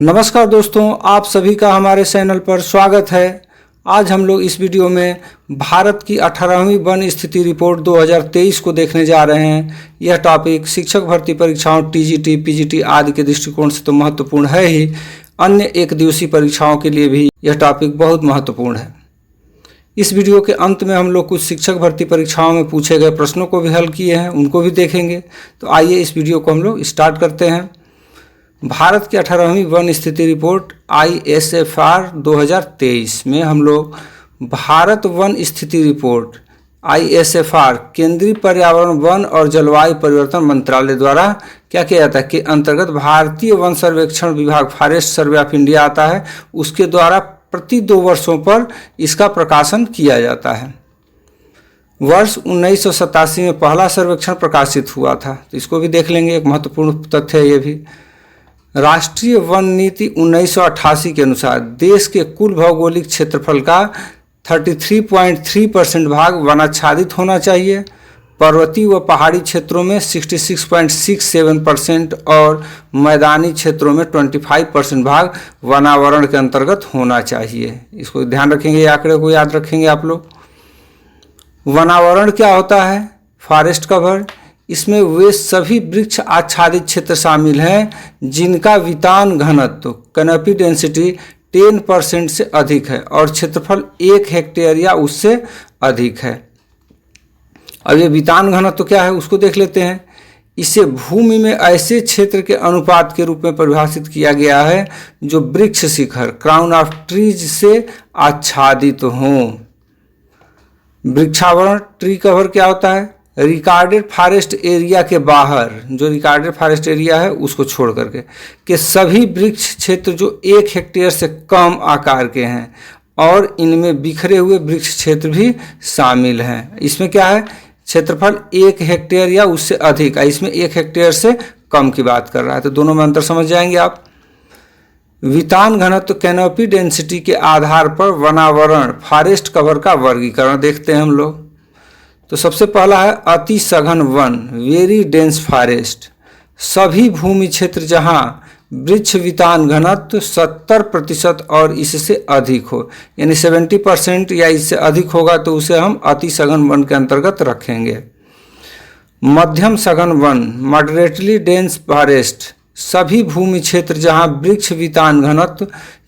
नमस्कार दोस्तों, आप सभी का हमारे चैनल पर स्वागत है। आज हम लोग इस वीडियो में भारत की 18वीं वन स्थिति रिपोर्ट 2023 को देखने जा रहे हैं। यह टॉपिक शिक्षक भर्ती परीक्षाओं टीजीटी, पीजीटी आदि के दृष्टिकोण से तो महत्वपूर्ण है ही, अन्य एक दिवसीय परीक्षाओं के लिए भी यह टॉपिक बहुत महत्वपूर्ण है। इस वीडियो के अंत में हम लोग कुछ शिक्षक भर्ती परीक्षाओं में पूछे गए प्रश्नों को भी हल किए हैं, उनको भी देखेंगे। तो आइए इस वीडियो को हम लोग स्टार्ट करते हैं। भारत की 18वीं वन स्थिति रिपोर्ट ISFR 2023 में हम लोग भारत वन स्थिति रिपोर्ट ISFR केंद्रीय पर्यावरण, वन और जलवायु परिवर्तन मंत्रालय द्वारा क्या किया जाता है के अंतर्गत भारतीय वन सर्वेक्षण विभाग, फॉरेस्ट सर्वे ऑफ इंडिया आता है, उसके द्वारा प्रति 2 वर्षों पर इसका प्रकाशन किया जाता है। वर्ष 1987 में पहला सर्वेक्षण प्रकाशित हुआ था, तो इसको भी देख लेंगे, एक महत्वपूर्ण तथ्य है ये भी। राष्ट्रीय वन नीति 1988 के अनुसार देश के कुल भौगोलिक क्षेत्रफल का 33.3% भाग वनाच्छादित होना चाहिए। पर्वतीय व पहाड़ी क्षेत्रों में 66.67% और मैदानी क्षेत्रों में 25% भाग वनावरण के अंतर्गत होना चाहिए। इसको ध्यान रखेंगे, ये आंकड़े को याद रखेंगे आप लोग। वनावरण क्या होता है? Forest cover. इसमें वे सभी वृक्ष आच्छादित क्षेत्र शामिल हैं जिनका वितान घनत्व कैनोपी डेंसिटी 10% से अधिक है और क्षेत्रफल 1 हेक्टेयर या उससे अधिक है। अब ये वितान घनत्व क्या है उसको देख लेते हैं। इसे भूमि में ऐसे क्षेत्र के अनुपात के रूप में परिभाषित किया गया है जो वृक्ष शिखर, क्राउन ऑफ ट्रीज से आच्छादित हों। वृक्षावरण, ट्री कवर क्या होता है? रिकॉर्डेड फॉरेस्ट एरिया के बाहर, जो रिकॉर्डेड फॉरेस्ट एरिया है उसको छोड़ करके के सभी वृक्ष क्षेत्र जो 1 हेक्टेयर से कम आकार के हैं और इनमें बिखरे हुए वृक्ष क्षेत्र भी शामिल हैं। इसमें क्या है? क्षेत्रफल 1 हेक्टेयर या उससे अधिक, इसमें 1 हेक्टेयर से कम की बात कर रहा है, तो दोनों में अंतर समझ जाएंगे आप। वितान घनत्व कैनोपी डेंसिटी के आधार पर वनावरण, फॉरेस्ट कवर का वर्गीकरण देखते हैं हम लोग। तो सबसे पहला है अति सघन वन, वेरी डेंस फॉरेस्ट। सभी भूमि क्षेत्र जहां वृक्ष वितान घनत्व 70% और इससे अधिक हो, यानी 70% या इससे अधिक होगा तो उसे हम अति सघन वन के अंतर्गत रखेंगे। मध्यम सघन वन, मॉडरेटली डेंस फॉरेस्ट। सभी भूमि क्षेत्र जहां वृक्ष वितान घनत्व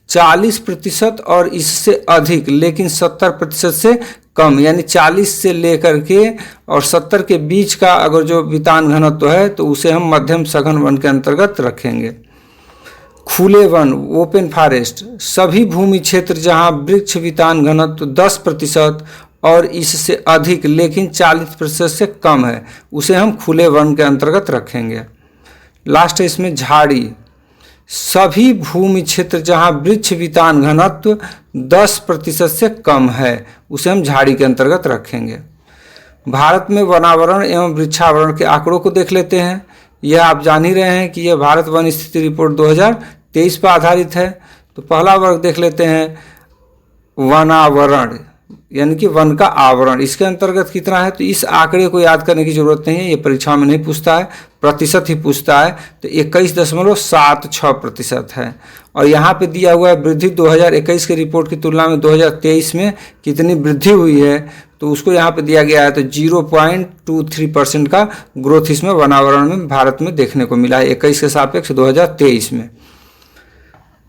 40% और इससे अधिक लेकिन 70% से कम, यानी 40 से लेकर के और 70 के बीच का अगर जो वितान घनत्व है तो उसे हम मध्यम सघन वन के अंतर्गत रखेंगे। खुले वन, ओपन फॉरेस्ट। सभी भूमि क्षेत्र जहां वृक्ष वितान घनत्व 10% और इससे अधिक लेकिन 40% से कम है उसे हम खुले वन के अंतर्गत रखेंगे। लास्ट है इसमें झाड़ी। सभी भूमि क्षेत्र जहां वृक्ष वितान घनत्व 10% से कम है उसे हम झाड़ी के अंतर्गत रखेंगे। भारत में वनावरण एवं वृक्षावरण के आंकड़ों को देख लेते हैं। यह आप जान ही रहे हैं कि यह भारत वन स्थिति रिपोर्ट 2023 पर आधारित है। तो पहला वर्ग देख लेते हैं वनावरण, यानी कि वन का आवरण। इसके अंतर्गत कितना है? तो इस आंकड़े को याद करने की जरूरत नहीं है, ये परीक्षा में नहीं पूछता है, प्रतिशत ही पूछता है। तो 21.76% है। और यहाँ पे दिया हुआ है वृद्धि 2021 के रिपोर्ट की तुलना में 2023 में कितनी वृद्धि हुई है, तो उसको यहाँ पे दिया गया है। तो 0.23% का ग्रोथ इसमें वनावरण में भारत में देखने को मिला है 21 के सापेक्ष 2023 में।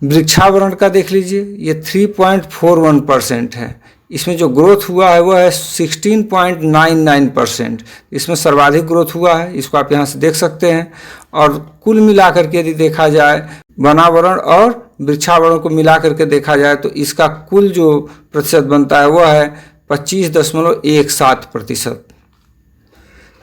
वृक्षावरण का देख लीजिए, ये 3.41% है। इसमें जो ग्रोथ हुआ है वो है 16.99%। इसमें सर्वाधिक ग्रोथ हुआ है, इसको आप यहाँ से देख सकते हैं। और कुल मिलाकर के यदि देखा जाए वनावरण और वृक्षावरण को मिलाकर के देखा जाए तो इसका कुल जो प्रतिशत बनता है वो है 25.17%।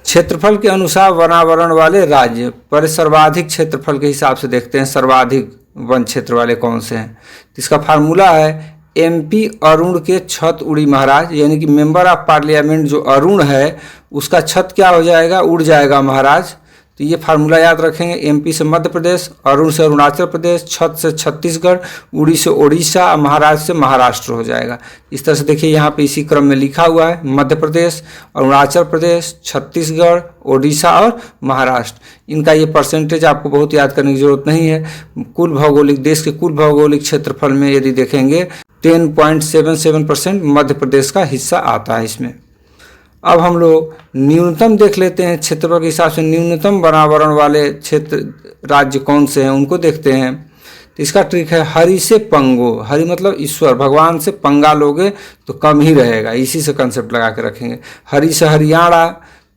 क्षेत्रफल के अनुसार वनावरण वाले राज्य पर सर्वाधिक क्षेत्रफल के हिसाब से देखते हैं सर्वाधिक वन क्षेत्र वाले कौन से हैं। इसका फार्मूला है MP अरुण के छत उड़ी महाराज, यानी कि मेंबर ऑफ पार्लियामेंट जो अरुण है उसका छत क्या हो जाएगा? उड़ जाएगा महाराज। तो ये फार्मूला याद रखेंगे। एमपी से मध्य प्रदेश, अरुण से अरुणाचल प्रदेश, छत से छत्तीसगढ़, उड़ी से ओडिशा, महाराष्ट्र से महाराष्ट्र हो जाएगा। इस तरह से देखिए यहाँ पे इसी क्रम में लिखा हुआ है, मध्य प्रदेश, अरुणाचल प्रदेश, छत्तीसगढ़, ओडिशा और महाराष्ट्र। इनका ये परसेंटेज आपको बहुत याद करने की जरूरत नहीं है। कुल भौगोलिक, देश के कुल भौगोलिक क्षेत्रफल में यदि देखेंगे 10.77% मध्य प्रदेश का हिस्सा आता है इसमें। अब हम लोग न्यूनतम देख लेते हैं, क्षेत्रफल के हिसाब से न्यूनतम वनावरण वाले क्षेत्र राज्य कौन से हैं उनको देखते हैं। तो इसका ट्रिक है हरि से पंगो। हरि मतलब ईश्वर, भगवान से पंगा लोगे तो कम ही रहेगा, इसी से कंसेप्ट लगा के रखेंगे। हरि से हरियाणा,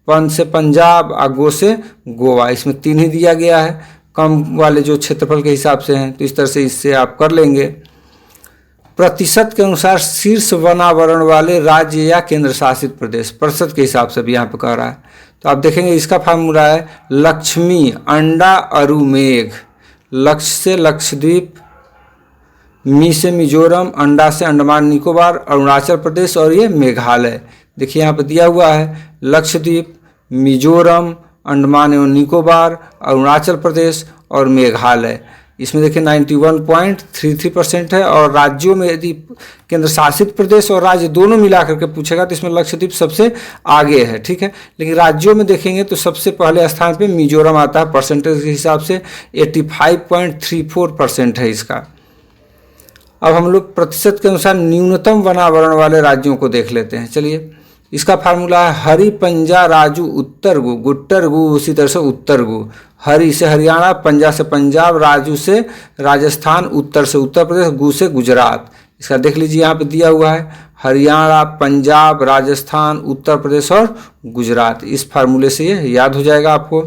पन से पंजाब और गो से गोवा, इसमें 3 ही दिया गया है कम वाले जो क्षेत्रफल के हिसाब से हैं। तो इस तरह से इससे आप कर लेंगे। प्रतिशत के अनुसार शीर्ष वनावरण वाले राज्य या केंद्र शासित प्रदेश, प्रतिशत के हिसाब से भी यहाँ पे कह रहा है। तो आप देखेंगे इसका फार्मूला है लक्ष्मी अंडा अरु मेघ। लक्ष्य से लक्षद्वीप, मी से मिजोरम, अंडा से अंडमान निकोबार, अरुणाचल प्रदेश और ये मेघालय। देखिए यहाँ पे दिया हुआ है लक्षद्वीप, मिजोरम, अंडमान एवं निकोबार, अरुणाचल प्रदेश और मेघालय। इसमें देखिए 91.33% है। और राज्यों में यदि केंद्र शासित प्रदेश और राज्य दोनों मिलाकर के पूछेगा तो इसमें लक्षद्वीप सबसे आगे है, ठीक है। लेकिन राज्यों में देखेंगे तो सबसे पहले स्थान पे मिजोरम आता है, परसेंटेज के हिसाब से 85.34% है इसका। अब हम लोग प्रतिशत के अनुसार न्यूनतम वनावरण वाले राज्यों को देख लेते हैं। चलिए, इसका फार्मूला है हरि पंजा राजू उत्तर गु, गुट्टर गु उसी तरह से उत्तर गु। हरि से हरियाणा, पंजा से पंजाब, राजू से राजस्थान, उत्तर से उत्तर प्रदेश, गु से गुजरात। इसका देख लीजिए यहाँ पे दिया हुआ है हरियाणा, पंजाब, राजस्थान, उत्तर प्रदेश और गुजरात। इस फार्मूले से ये याद हो जाएगा आपको।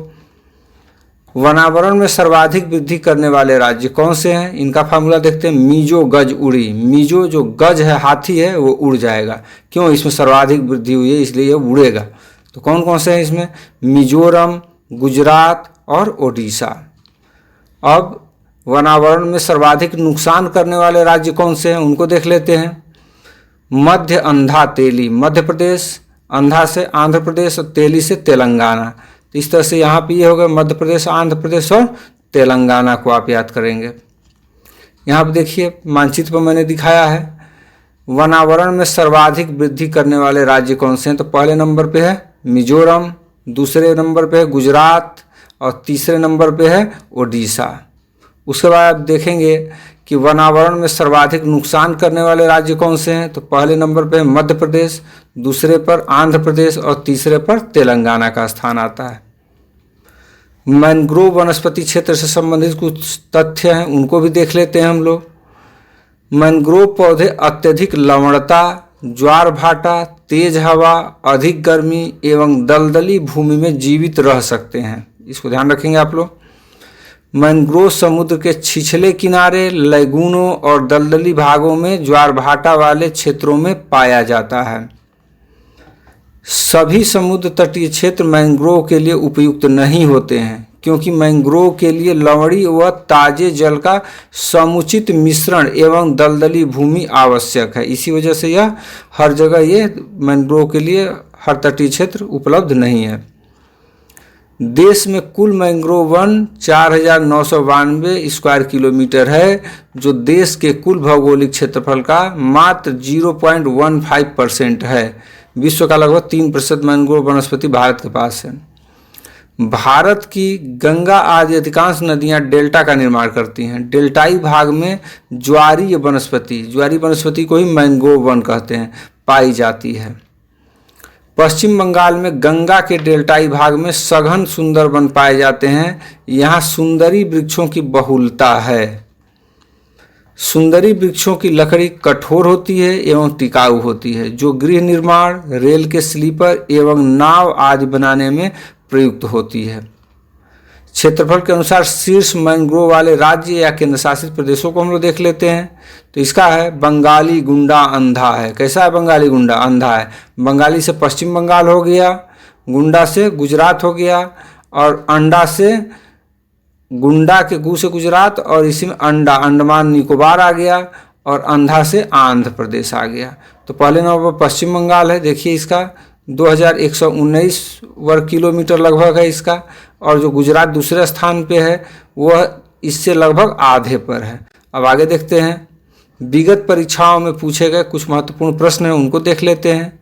वनावरण में सर्वाधिक वृद्धि करने वाले राज्य कौन से हैं, इनका फार्मूला देखते हैं। मीजो गज उड़ी। मीजो जो गज है, हाथी है, वो उड़ जाएगा। क्यों? इसमें सर्वाधिक वृद्धि हुई है इसलिए ये उड़ेगा। तो कौन कौन से हैं इसमें? मिजोरम, गुजरात और ओडिशा। अब वनावरण में सर्वाधिक नुकसान करने वाले राज्य कौन से हैं उनको देख लेते हैं। मध्य अंधा तेली, मध्य प्रदेश, अंधा से आंध्र प्रदेश और तेली से तेलंगाना। तो इस तरह से यहाँ पे ये होगा मध्य प्रदेश, आंध्र प्रदेश और तेलंगाना को आप याद करेंगे। यहाँ पे देखिए मानचित्र पर मैंने दिखाया है वनावरण में सर्वाधिक वृद्धि करने वाले राज्य कौन से हैं। तो पहले नंबर पे है मिजोरम, दूसरे नंबर पे है गुजरात और तीसरे नंबर पे है ओडिशा। उसके बाद आप देखेंगे कि वनावरण में सर्वाधिक नुकसान करने वाले राज्य कौन से हैं। तो पहले नंबर पे है मध्य प्रदेश, दूसरे पर आंध्र प्रदेश और तीसरे पर तेलंगाना का स्थान आता है। मैंग्रोव वनस्पति क्षेत्र से संबंधित कुछ तथ्य हैं उनको भी देख लेते हैं हम लोग। मैंग्रोव पौधे अत्यधिक लवणता, ज्वार भाटा, तेज हवा, अधिक गर्मी एवं दलदली भूमि में जीवित रह सकते हैं। इसको ध्यान रखेंगे आप लोग। मैंग्रोव समुद्र के छिछले किनारे, लैगूनों और दलदली भागों में ज्वार भाटा वाले क्षेत्रों में पाया जाता है। सभी समुद्र तटीय क्षेत्र मैंग्रोव के लिए उपयुक्त नहीं होते हैं क्योंकि मैंग्रोव के लिए लवणी व ताजे जल का समुचित मिश्रण एवं दलदली भूमि आवश्यक है। इसी वजह से यह हर जगह ये मैंग्रोव के लिए हर तटीय क्षेत्र उपलब्ध नहीं है। देश में कुल मैंग्रोव वन 4,992 स्क्वायर किलोमीटर है जो देश के कुल भौगोलिक क्षेत्रफल का मात्र 0.15% है। विश्व का लगभग 3% मैंग्रोव वनस्पति भारत के पास है। भारत की गंगा आदि अधिकांश नदियां डेल्टा का निर्माण करती हैं। डेल्टाई भाग में ज्वारीय वनस्पति को ही मैंग्रोव वन कहते हैं, पाई जाती है। पश्चिम बंगाल में गंगा के डेल्टाई भाग में सघन सुंदरवन पाए जाते हैं। यहाँ सुंदरी वृक्षों की बहुलता है। सुंदरी वृक्षों की लकड़ी कठोर होती है एवं टिकाऊ होती है जो गृह निर्माण, रेल के स्लीपर एवं नाव आदि बनाने में प्रयुक्त होती है। क्षेत्रफल के अनुसार शीर्ष मैंग्रोव वाले राज्य या केंद्र शासित प्रदेशों को हम लोग देख लेते हैं। तो इसका है बंगाली गुंडा अंधा है। कैसा है बंगाली गुंडा? अंधा है। बंगाली से पश्चिम बंगाल हो गया, गुंडा से गुजरात हो गया और अंडा से गुंडा के गु से गुजरात और इसी में अंडा अंडमान निकोबार आ गया और अंधा से आंध्र प्रदेश आ गया। तो पहले नंबर पर पश्चिम बंगाल है। देखिए इसका 2119 वर्ग किलोमीटर लगभग है इसका। और जो गुजरात दूसरे स्थान पे है वह इससे लगभग आधे पर है। अब आगे देखते हैं, विगत परीक्षाओं में पूछे गए कुछ महत्वपूर्ण प्रश्न हैं, उनको देख लेते हैं।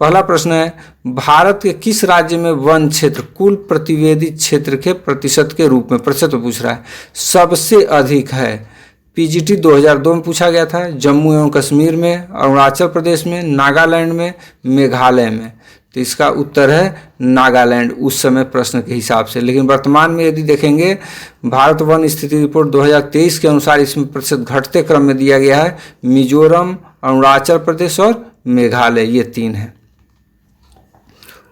पहला प्रश्न है, भारत के किस राज्य में वन क्षेत्र कुल प्रतिवेदित क्षेत्र के प्रतिशत के रूप में, प्रतिशत में पूछ रहा है, सबसे अधिक है? पीजीटी 2002 में पूछा गया था। जम्मू एवं कश्मीर में, अरुणाचल प्रदेश में, नागालैंड में, मेघालय में। तो इसका उत्तर है नागालैंड उस समय प्रश्न के हिसाब से। लेकिन वर्तमान में यदि देखेंगे भारत वन स्थिति रिपोर्ट 2023 के अनुसार इसमें प्रतिशत घटते क्रम में दिया गया है। मिजोरम, अरुणाचल प्रदेश और मेघालय, ये 3 हैं।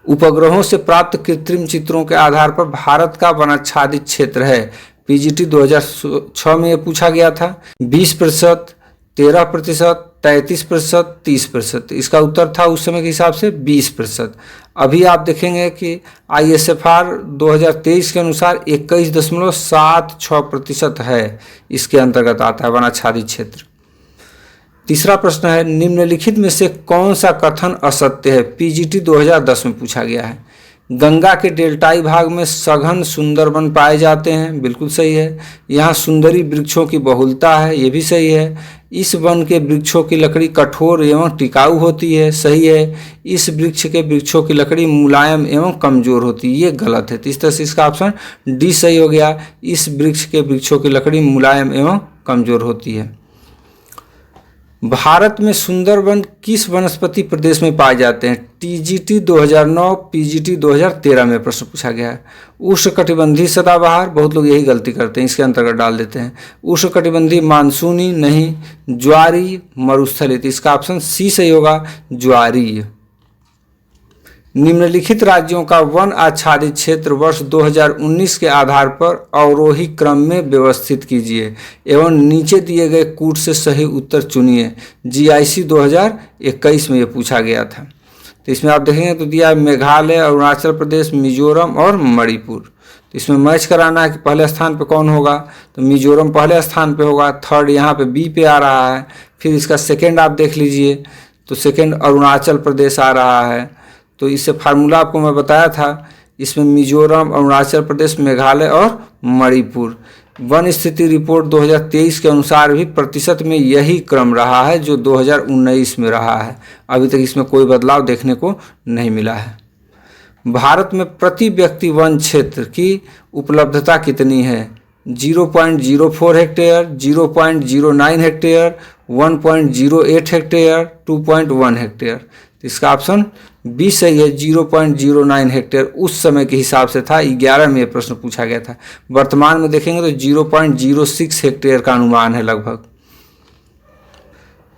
उपग्रहों से प्राप्त कृत्रिम चित्रों के आधार पर भारत का वनाच्छादित क्षेत्र है। पीजीटी 2006 में ये पूछा गया था। 20%, 13%, 33%, 30%। इसका उत्तर था उस समय के हिसाब से 20%। अभी आप देखेंगे कि ISFR 2023 के अनुसार 21.76% है, इसके अंतर्गत आता है वनाच्छादित क्षेत्र। तीसरा प्रश्न है, निम्नलिखित में से कौन सा कथन असत्य है? पीजीटी 2010 में पूछा गया है। गंगा के डेल्टाई भाग में सघन सुंदरवन पाए जाते हैं, बिल्कुल सही है। यहाँ सुंदरी वृक्षों की बहुलता है, ये भी सही है। इस वन के वृक्षों की लकड़ी कठोर एवं टिकाऊ होती है, सही है। इस वृक्ष के वृक्षों की लकड़ी मुलायम एवं कमजोर होती है, ये गलत है। तो इस तरह से इसका ऑप्शन डी सही हो गया। इस वृक्ष के वृक्षों की लकड़ी मुलायम एवं कमजोर होती है। भारत में सुंदरवन किस वनस्पति प्रदेश में पाए जाते हैं? टीजीटी 2009, पीजीटी 2013 में प्रश्न पूछा गया है। उष्णकटिबंधीय सदाबहार, बहुत लोग यही गलती करते हैं, इसके अंतर्गत डाल देते हैं। उष्णकटिबंधीय मानसूनी नहीं, ज्वारीय, मरुस्थलीय। इसका ऑप्शन सी सही होगा, ज्वारीय। निम्नलिखित राज्यों का वन आच्छादित क्षेत्र वर्ष 2019 के आधार पर अवरोही क्रम में व्यवस्थित कीजिए एवं नीचे दिए गए कूट से सही उत्तर चुनिए। GIC 2021 में ये पूछा गया था। तो इसमें आप देखेंगे तो दिया है मेघालय, अरुणाचल प्रदेश, मिजोरम और मणिपुर। तो इसमें मैच कराना है कि पहले स्थान पे कौन होगा। तो मिजोरम पहले स्थान पे होगा, थर्ड यहाँ पे बी पे आ रहा है। फिर इसका सेकेंड आप देख लीजिए तो सेकेंड अरुणाचल प्रदेश आ रहा है। तो इससे फार्मूला आपको मैं बताया था, इसमें मिजोरम, अरुणाचल प्रदेश, मेघालय और मणिपुर। वन स्थिति रिपोर्ट 2023 के अनुसार भी प्रतिशत में यही क्रम रहा है जो 2019 में रहा है। अभी तक इसमें कोई बदलाव देखने को नहीं मिला है। भारत में प्रति व्यक्ति वन क्षेत्र की उपलब्धता कितनी है? 0.04 हेक्टेयर, 0.09 हेक्टेयर, 1.08 हेक्टेयर, 2.1 हेक्टेयर। इसका ऑप्शन बी सही है, 0.09 हेक्टेयर उस समय के हिसाब से था। 11 में यह प्रश्न पूछा गया था। वर्तमान में देखेंगे तो 0.06 हेक्टेयर का अनुमान है लगभग।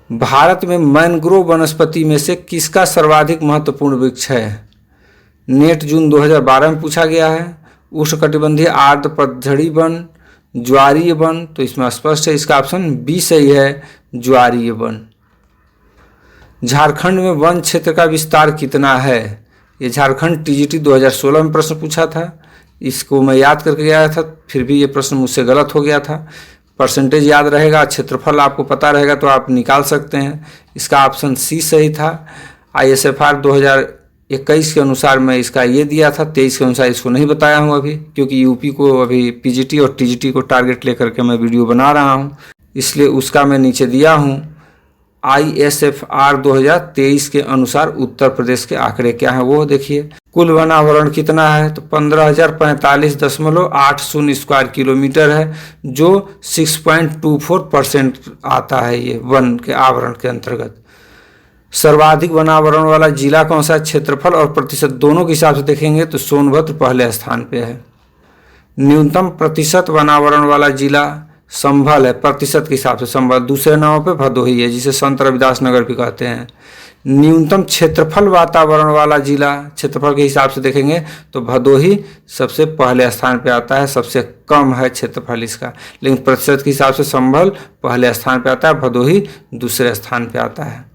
भारत में मैंग्रोव वनस्पति में से किसका सर्वाधिक महत्वपूर्ण वृक्ष है? नेट जून 2012 में पूछा गया है। उष्णकटिबंधीय आर्द्र पतझड़ी वन, ज्वारीय वन। तो इसमें स्पष्ट है, इसका ऑप्शन बी सही है, ज्वारीय वन। झारखंड में वन क्षेत्र का विस्तार कितना है? ये झारखंड टीजीटी 2016 में प्रश्न पूछा था। इसको मैं याद करके गया था, फिर भी ये प्रश्न मुझसे गलत हो गया था। परसेंटेज याद रहेगा, क्षेत्रफल आपको पता रहेगा तो आप निकाल सकते हैं। इसका ऑप्शन सी सही था। ISFR 2021 के अनुसार मैं इसका ये दिया था, 23 के अनुसार इसको नहीं बताया हूँ अभी, क्योंकि यूपी को अभी पीजीटी और टीजीटी को टारगेट लेकर के मैं वीडियो बना रहा हूँ, इसलिए उसका मैं नीचे दिया हूँ। ISFR 2023 के अनुसार उत्तर प्रदेश के आंकड़े क्या हैं वो देखिए। कुल वनावरण कितना है? तो 15,045.80 स्क्वायर किलोमीटर है, जो 6.24% आता है ये वन के आवरण के अंतर्गत। सर्वाधिक वनावरण वाला जिला कौन सा? क्षेत्रफल और प्रतिशत दोनों के हिसाब से देखेंगे तो सोनभद्र पहले स्थान पे है। न्यूनतम प्रतिशत वनावरण वाला जिला संभल है, प्रतिशत के हिसाब से संभल। दूसरे नाम पे भदोही है, जिसे संत रविदास नगर भी कहते हैं। न्यूनतम क्षेत्रफल वातावरण वाला जिला क्षेत्रफल के हिसाब से देखेंगे तो भदोही सबसे पहले स्थान पे आता है, सबसे कम है क्षेत्रफल इसका। लेकिन प्रतिशत के हिसाब से संभल पहले स्थान पे आता है, भदोही दूसरे स्थान पे आता है।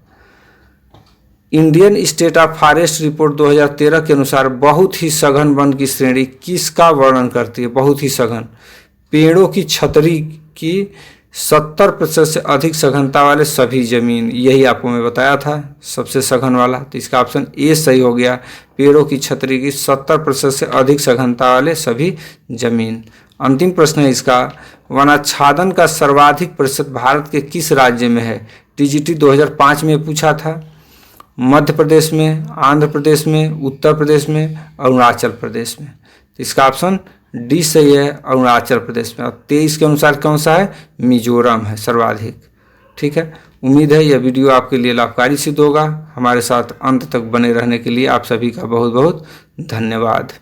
Indian state of forest report 2013 के अनुसार बहुत ही सघन वन की श्रेणी किसका वर्णन करती है? बहुत ही सघन पेड़ों की छतरी की 70% से अधिक सघनता वाले सभी जमीन, यही आपको मैं बताया था सबसे सघन वाला, तो इसका ऑप्शन ए सही हो गया। पेड़ों की छतरी की 70% से अधिक सघनता वाले सभी जमीन। अंतिम प्रश्न है इसका, वनाच्छादन का सर्वाधिक प्रतिशत भारत के किस राज्य में है? टीजीटी 2005 में पूछा था। मध्य प्रदेश में, आंध्र प्रदेश में, उत्तर प्रदेश में, अरुणाचल प्रदेश में। तो इसका ऑप्शन डी सही है, अरुणाचल प्रदेश में। और 23 के अनुसार कौन सा है? मिजोरम है सर्वाधिक। ठीक है, उम्मीद है यह वीडियो आपके लिए लाभकारी सिद्ध होगा। हमारे साथ अंत तक बने रहने के लिए आप सभी का बहुत बहुत धन्यवाद।